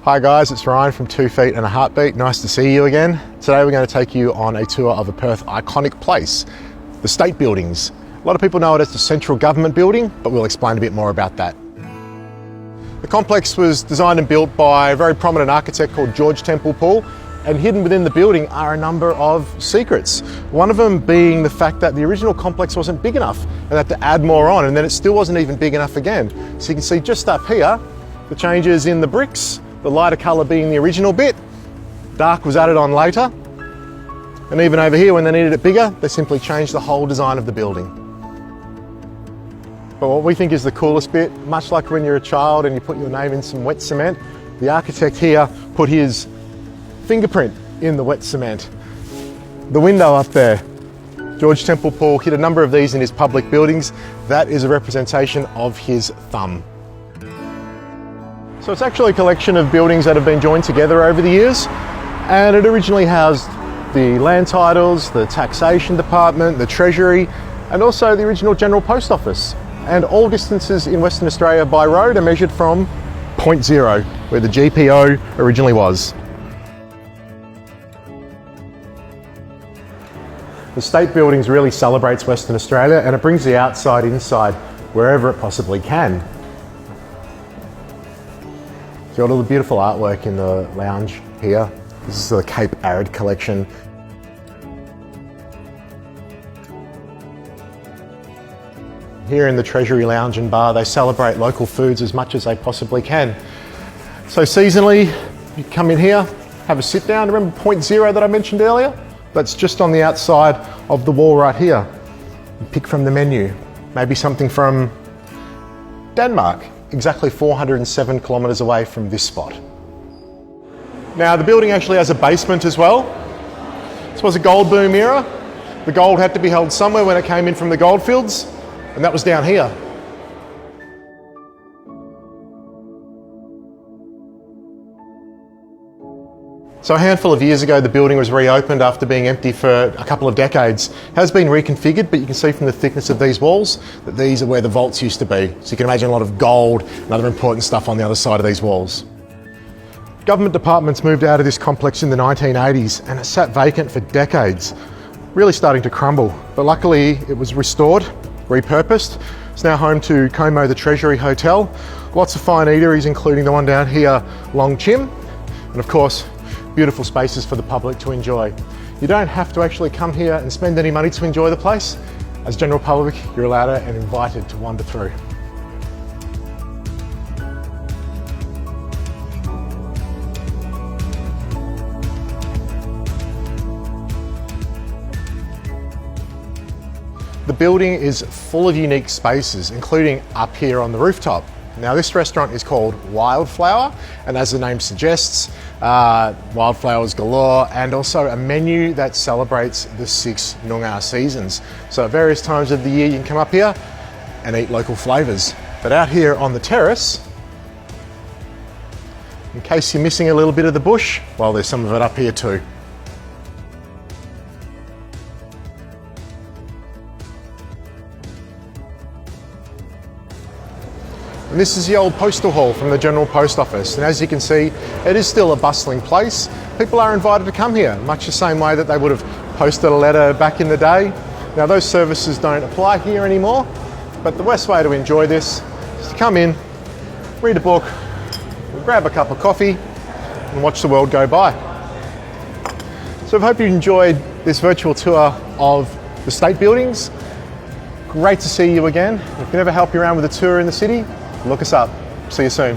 Hi guys, it's Ryan from 2 Feet and a Heartbeat. Nice to see you again. Today we're going to take you on a tour of a Perth iconic place, the State Buildings. A lot of people know it as the Central Government Building, but we'll explain a bit more about that. The complex was designed and built by a very prominent architect called George Temple Poole, and hidden within the building are a number of secrets. One of them being the fact that the original complex wasn't big enough and they had to add more on, and then it still wasn't even big enough again. So you can see just up here, the changes in the bricks, the lighter colour being the original bit, dark was added on later, and even over here when they needed it bigger, they simply changed the whole design of the building. But what we think is the coolest bit, much like when you're a child and you put your name in some wet cement, the architect here put his fingerprint in the wet cement. The window up there, George Temple Poole hid a number of these in his public buildings. That is a representation of his thumb. So it's actually a collection of buildings that have been joined together over the years, and it originally housed the land titles, the Taxation Department, the Treasury, and also the original General Post Office. And all distances in Western Australia by road are measured from point zero, where the GPO originally was. The State Buildings really celebrates Western Australia, and it brings the outside inside wherever it possibly can. Got all the beautiful artwork in the lounge here. This is the Cape Arid collection. Here in the Treasury Lounge and Bar, they celebrate local foods as much as they possibly can. So seasonally, you come in here, have a sit down. Remember point zero that I mentioned earlier? That's just on the outside of the wall right here. You pick from the menu, maybe something from Denmark, exactly 407 kilometres away from this spot. Now the building actually has a basement as well. This was a gold boom era. The gold had to be held somewhere when it came in from the goldfields, and that was down here. So a handful of years ago, the building was reopened after being empty for a couple of decades. It has been reconfigured, but you can see from the thickness of these walls that these are where the vaults used to be. So you can imagine a lot of gold and other important stuff on the other side of these walls. Government departments moved out of this complex in the 1980s, and it sat vacant for decades, really starting to crumble. But luckily it was restored, repurposed. It's now home to Como the Treasury Hotel. Lots of fine eateries, including the one down here, Long Chim, and of course, beautiful spaces for the public to enjoy. You don't have to actually come here and spend any money to enjoy the place. As general public, you're allowed and invited to wander through. The building is full of unique spaces, including up here on the rooftop. Now this restaurant is called Wildflower, and as the name suggests, wildflowers galore, and also a menu that celebrates the 6 Noongar seasons. So at various times of the year you can come up here and eat local flavours. But out here on the terrace, in case you're missing a little bit of the bush, well, there's some of it up here too. And this is the old Postal Hall from the General Post Office, and as you can see, it is still a bustling place. People are invited to come here, much the same way that they would have posted a letter back in the day. Now those services don't apply here anymore, but the best way to enjoy this is to come in, read a book, grab a cup of coffee, and watch the world go by. So I hope you enjoyed this virtual tour of the State Buildings. Great to see you again. If we can ever help you around with a tour in the city, look us up. See you soon.